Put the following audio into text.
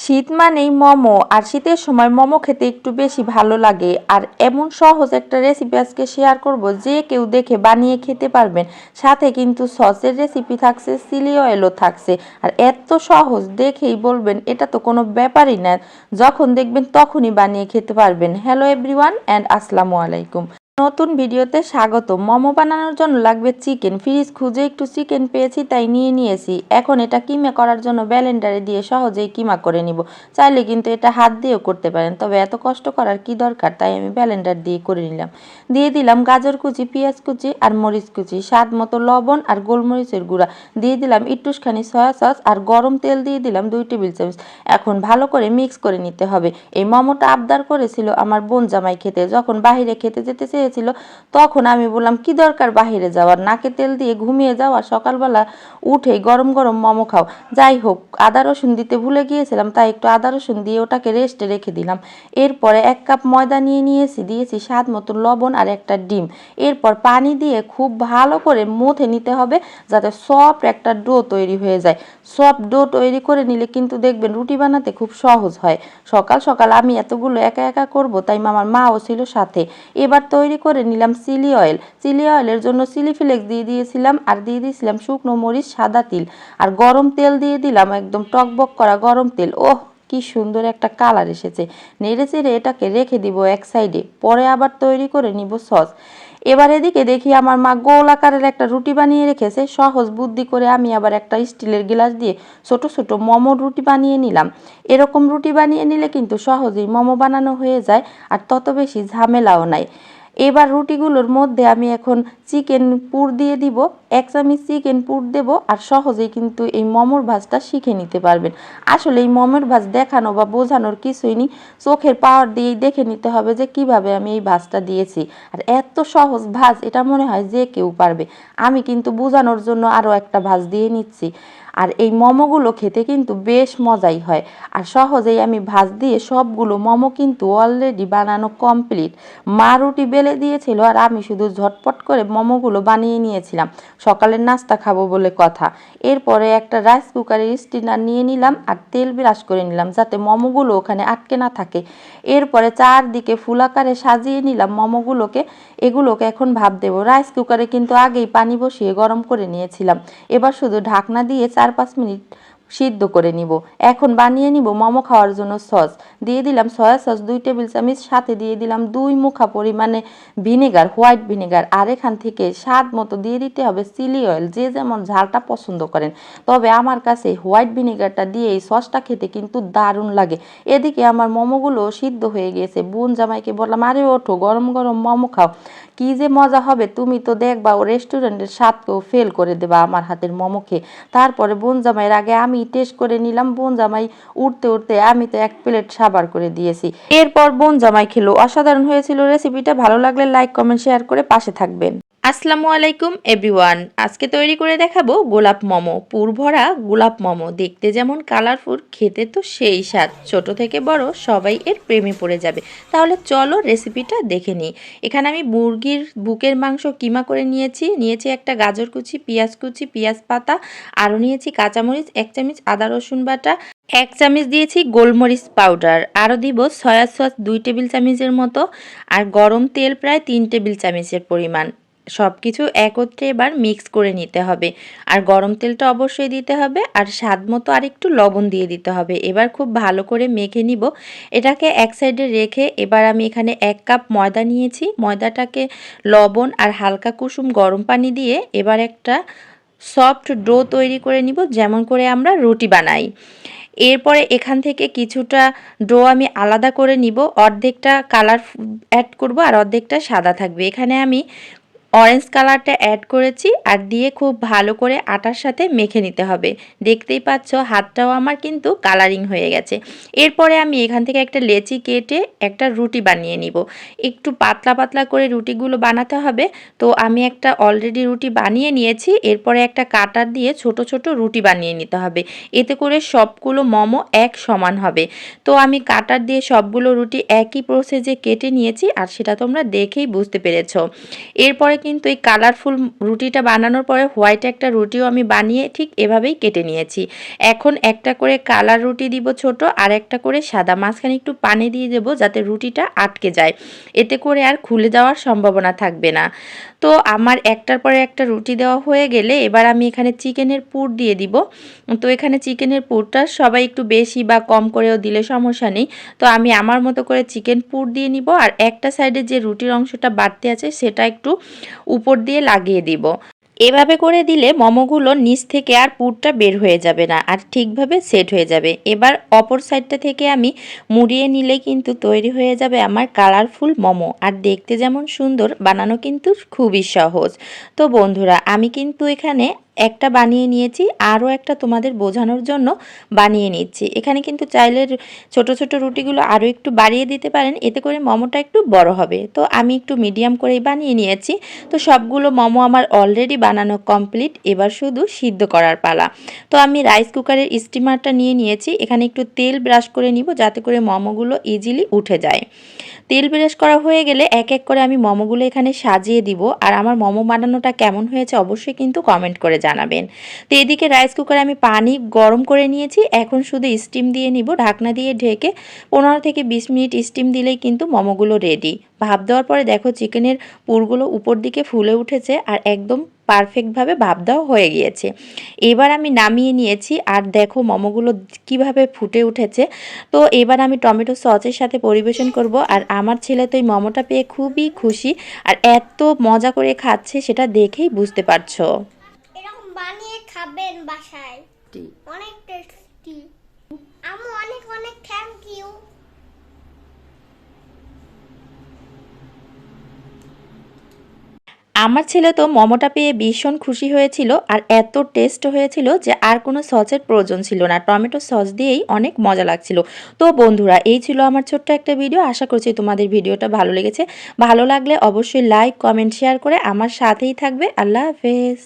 শীত মানেই মোমো, আর শীতের সময় মোমো খেতে একটু বেশি ভালো লাগে। আর এমন সহজ একটা রেসিপি আজকে শেয়ার করব, যে কেউ দেখে বানিয়ে খেতে পারবেন। সাথে কিন্তু সসের রেসিপি থাকছে, চিলি অয়েলও থাকছে। আর এত সহজ, দেখেই বলবেন এটা তো কোনো ব্যাপারই না। যখন দেখবেন তখনই বানিয়ে খেতে পারবেন। হ্যালো এভরিওয়ান অ্যান্ড আসসালামু আলাইকুম। নতুন ভিডিওতে স্বাগত। মোমো বানানোর জন্য লাগবে চিকেন। ফ্রিজ খুঁজে একটু চিকেন পেয়েছি, তাই নিয়েছি। এখন এটা কিমা করার জন্য ব্লেন্ডারে দিয়ে সহজেই কিমা করে নিব। চাইলে কিন্তু এটা হাত দিয়েও করতে পারেন, তবে এত কষ্ট করার কি দরকার, তাই আমি ব্লেন্ডার দিয়ে করে নিলাম। দিয়ে দিলাম গাজর কুচি, পেঁয়াজ কুচি আর মরিচ কুচি, স্বাদ মতো লবণ আর গোলমরিচের গুঁড়া। দিয়ে দিলাম একটুখানি সয়া সস আর গরম তেল দিয়ে দিলাম 2 টেবিল চামচ। এখন ভালো করে মিক্স করে নিতে হবে। এই মোমোটা আবদার করেছিল আমার বোন জামাই খেতে। যখন বাহিরে খেতে যেতে চেয়েছিল, তখন আমি বললাম কি দরকার বাহিরে যাওয়ার, নাকে তেল দিয়ে ঘুমিয়ে যাওয়া, সকালবেলা উঠেই গরম গরম মোমো খাও। যাই হোক, আদা রসুন দিতে ভুলে গিয়েছিলাম, তাই একটু আদা রসুন দিয়ে ওটাকে রেস্টে রেখে দিলাম। এরপরে 1 কাপ ময়দা দিয়েছি স্বাদ মতো লবণ আর একটা ডিম। এরপর পানি দিয়ে খুব ভালো করে মথে নিতে হবে, যাতে সফট একটা ডো তৈরি হয়ে যায়। সফট ডো তৈরি করে নিলে কিন্তু দেখবেন রুটি বানাতে খুব সহজ হয়। সকাল সকাল আমি এতগুলো একা একা করব, তাই আমার মাও ছিল সাথে। এবার তৈরি করে নিলাম চিলি অয়েল। চিলি অয়েলের জন্য চিলি ফ্লেক্স দিয়ে দিয়েছিলাম, আর দিয়ে দিয়েছিলাম শুকনো মরিচ, সাদা তিল আর গরম তেল দিয়ে দিলাম, একদম টকবক করা গরম তেল। ওহ, কি সুন্দর একটা কালার এসেছে। নেড়ে চেড়ে এটাকে রেখে দিব এক সাইডে। পরে আবার তৈরি করে নিব সস। এবার এদিকে দেখি আমার মা গোল আকারের একটা রুটি বানিয়ে রেখেছে। সহজ বুদ্ধি করে আমি আবার একটা স্টিলের গ্লাস দিয়ে ছোট ছোট মোমোর রুটি বানিয়ে নিলাম। এরকম রুটি বানিয়ে নিলে কিন্তু সহজেই মোমো বানানো হয়ে যায়, আর তত বেশি ঝামেলাও নাই। এবার রুটিগুলোর মধ্যে আমি এখন চিকেন পুর দিয়ে দিব। 1 চামচ চিকেন পুর দেব, আর সহজেই কিন্তু এই মোমোর ভাজটা শিখে নিতে পারবেন। আসলে এই মোমোর ভাজ দেখানো বা বোঝানোর কিছুই নেই, চোখের পাওয়ার দিয়েই দেখে নিতে হবে যে কিভাবে আমি এই ভাজটা দিয়েছি। আর এত সহজ ভাজ, এটা মনে হয় যে কেউ পারবে। আমি কিন্তু বোঝানোর জন্য আরও একটা ভাজ দিয়ে নিচ্ছি। আর এই মোমোগুলো খেতে কিন্তু বেশ মজাই হয়। আর সহজেই আমি ভাজ দিয়ে সবগুলো মোমো কিন্তু অলরেডি বানানো কমপ্লিট। মা রুটি বেলে দিয়েছিল, আর আমি শুধু ঝটপট করে মোমোগুলো বানিয়ে নিয়েছিলাম। সকালের নাস্তা খাবো বলে কথা। এরপরে একটা রাইস কুকারের স্টিনার নিয়ে নিলাম, আর তেল ব্রাশ করে নিলাম, যাতে মোমোগুলো ওখানে আটকে না থাকে। এরপরে চারদিকে ফুলাকারে সাজিয়ে নিলাম মোমোগুলোকে। এগুলোকে এখন ভাপ দেবো। রাইস কুকারে কিন্তু আগেই পানি বসিয়ে গরম করে নিয়েছিলাম। এবার শুধু ঢাকনা দিয়ে 4-5 মিনিট সিদ্ধ করে নিব। এখন বানিয়ে নিব মোমো খাওয়ার জন্য সস। দিয়ে দিলাম সয়া সস 2 টেবিল চামচ, সাথে দিয়ে দিলাম 2 মুঠা পরিমাণে ভিনেগার, হোয়াইট ভিনেগার। আর এখান থেকে স্বাদ মতো দিয়ে দিতে হবে চিলি অয়েল, যে যেমন ঝালটা পছন্দ করেন। তবে আমার কাছে হোয়াইট ভিনেগারটা দিয়ে এই সসটা খেতে কিন্তু দারুণ লাগে। এদিকে আমার মোমোগুলো সিদ্ধ হয়ে গিয়েছে। বোন জামাইকে বললাম, আরে ওঠো, গরম গরম মোমো খাও, কি যে মজা হবে, তুমি তো দেখবা ও রেস্টুরেন্টের স্বাদকেও ফেল করে দেবা আমার হাতের মোমো খেয়ে। তারপরে বোন জামাইয়ের আগে আমি টেস্ট করে নিলাম। বোন জামাই উঠতে উঠতে আমি তো 1 প্লেট সাবার করে দিয়েছি। এরপর বোন জামাই খেলো। অসাধারণ হয়েছিল রেসিপিটা। ভালো লাগলে লাইক কমেন্ট শেয়ার করে পাশে থাকবেন। আসসালামু আলাইকুম এভরিওয়ান। আজকে তৈরি করে দেখাবো গোলাপ মোমো। পুর ভরা গোলাপ মোমো, দেখতে যেমন কালারফুল, খেতে তো সেই স্বাদ। ছোট থেকে বড় সবাই এর প্রেমে পড়ে যাবে। তাহলে চলো রেসিপিটা দেখে নিই। এখানে আমি মুরগির বুকের মাংস কিমা করে নিয়েছি একটা গাজর কুচি, পেঁয়াজ পাতা, আরও নিয়েছি কাঁচামরিচ 1 চামচ, আদা রসুন বাটা 1 চামচ দিয়েছি, গোলমরিচ পাউডার, আরও দিব সয়া সস 2 টেবিল চামচের মতো, আর গরম তেল প্রায় 3 টেবিল চামচের পরিমাণ। সব কিছু একত্রে এবার মিক্স করে নিতে হবে। আর গরম তেলটা অবশ্যই দিতে হবে, আর স্বাদ মতো আর একটু লবণ দিয়ে দিতে হবে। এবার খুব ভালো করে মেখে নিব। এটাকে এক সাইডে রেখে এবার আমি এখানে 1 কাপ ময়দা নিয়েছি। ময়দাটাকে লবণ আর হালকা কুসুম গরম পানি দিয়ে এবার একটা সফট ডো তৈরি করে নিব, যেমন করে আমরা রুটি বানাই। এরপরে এখান থেকে কিছুটা ডো আমি আলাদা করে নিব। অর্ধেকটা কালার অ্যাড করব, আর অর্ধেকটা সাদা থাকবে। এখানে আমি অরেঞ্জ কালারটা অ্যাড করেছি, আর দিয়ে খুব ভালো করে আটার সাথে মেখে নিতে হবে। দেখতেই পাচ্ছ হাতটাও আমার কিন্তু কালারিং হয়ে গেছে। এরপরে আমি এখান থেকে একটা লেচি কেটে একটা রুটি বানিয়ে নিব। একটু পাতলা পাতলা করে রুটিগুলো বানাতে হবে। তো আমি একটা অলরেডি রুটি বানিয়ে নিয়েছি। এরপরে একটা কাটার দিয়ে ছোট ছোট রুটি বানিয়ে নিতে হবে, এতে করে সবগুলো মোমো এক সমান হবে। তো আমি কাটার দিয়ে সবগুলো রুটি একই প্রসেসে কেটে নিয়েছি, আর সেটা তোমরা দেখেই বুঝতে পেরেছো। এরপরে কিন্তু এই কালারফুল রুটিটা বানানোর পরে হোয়াইট একটা রুটিও আমি বানিয়ে ঠিক এভাবেই কেটে নিয়েছি। এখন একটা করে কালার রুটি দিব ছোট, আর একটা করে সাদা, মাঝখানে একটু পানি দিয়ে দেবো যাতে রুটিটা আটকে যায়, এতে করে আর খুলে যাওয়ার সম্ভাবনা থাকবে না। তো আমার একটার পরে একটা রুটি দেওয়া হয়ে গেলে এবার আমি এখানে চিকেনের পুর দিয়ে দিব। তো এখানে চিকেনের পুরটা সবাই একটু বেশি বা কম করেও দিলে সমস্যা নেই। তো আমি আমার মতো করে চিকেন পুর দিয়ে নিব, আর একটা সাইডে যে রুটির অংশটা বাড়তি আছে সেটা একটু উপর দিয়ে লাগিয়ে দিব। এভাবে করে দিলে মোমোগুলো নিচ থেকে আর পুরটা বের হয়ে যাবে না, আর ঠিকভাবে সেট হয়ে যাবে। এবার অপর সাইডটা থেকে আমি মুড়িয়ে নিলে কিন্তু তৈরি হয়ে যাবে আমার কালারফুল মোমো। আর দেখতে যেমন সুন্দর, বানানো কিন্তু খুবই সহজ। তো বন্ধুরা, আমি কিন্তু এখানে একটা বানিয়ে নিয়েছি, আরও একটা তোমাদের বোঝানোর জন্য বানিয়ে নিচ্ছি। এখানে কিন্তু চাইলে ছোট ছোট রুটিগুলো আরও একটু বাড়িয়ে দিতে পারেন, এতে করে মোমোটা একটু বড় হবে। তো আমি একটু মিডিয়াম করেই বানিয়ে নিয়েছি। তো সবগুলো মোমো আমার অলরেডি বানানো কমপ্লিট, এবার শুধু সিদ্ধ করার পালা। তো আমি রাইস কুকারের স্টিমারটা নিয়ে নিয়েছি, এখানে একটু তেল ব্রাশ করে নিব যাতে করে মোমোগুলো ইজিলি উঠে যায়। তেল ব্রাশ করা হয়ে গেলে এক এক করে আমি মোমোগুলো এখানে সাজিয়ে দিব। আর আমার মোমো বানানোটা কেমন হয়েছে অবশ্যই কিন্তু কমেন্ট করে জানাবেন। তো এদিকে রাইস কুকারে আমি পানি গরম করে নিয়েছি, এখন শুধু স্টিম দিয়ে নিব। ঢাকনা দিয়ে ঢেকে 15 থেকে 20 মিনিট স্টিম দিলেই কিন্তু মোমোগুলো রেডি। ভাপ দেওয়ার পরে দেখো চিকেনের পুরগুলো উপর দিকে ফুলে উঠেছে, আর একদম পারফেক্টভাবে ভাপ দেওয়া হয়ে গিয়েছে। এবার আমি নামিয়ে নিয়েছি, আর দেখো মোমোগুলো কিভাবে ফুটে উঠেছে। তো এবার আমি টমেটো সসের সাথে পরিবেশন করব। আর আমার ছেলে তো এই মোমোটা পেয়ে খুবই খুশি, আর এত মজা করে খাচ্ছে সেটা দেখেই বুঝতে পারছো। এরকম বানিয়ে খাবেন বাসায়, অনেক টেস্টি। আমি অনেক অনেক থ্যাংক ইউ। আমার ছেলে তো মোমোটা পেয়ে ভীষণ খুশি হয়েছিল, আর এত টেস্ট হয়েছিল যে আর কোনো সসের প্রয়োজন ছিল না, টমেটো সস দিয়েই অনেক মজা লাগছিল। তো বন্ধুরা, এই ছিল আমার ছোট্ট একটা ভিডিও। আশা করছি তোমাদের ভিডিওটা ভালো লেগেছে। ভালো লাগলে অবশ্যই লাইক, কমেন্ট, শেয়ার করে আমার সাথেই থাকবে। আল্লাহ হাফেজ।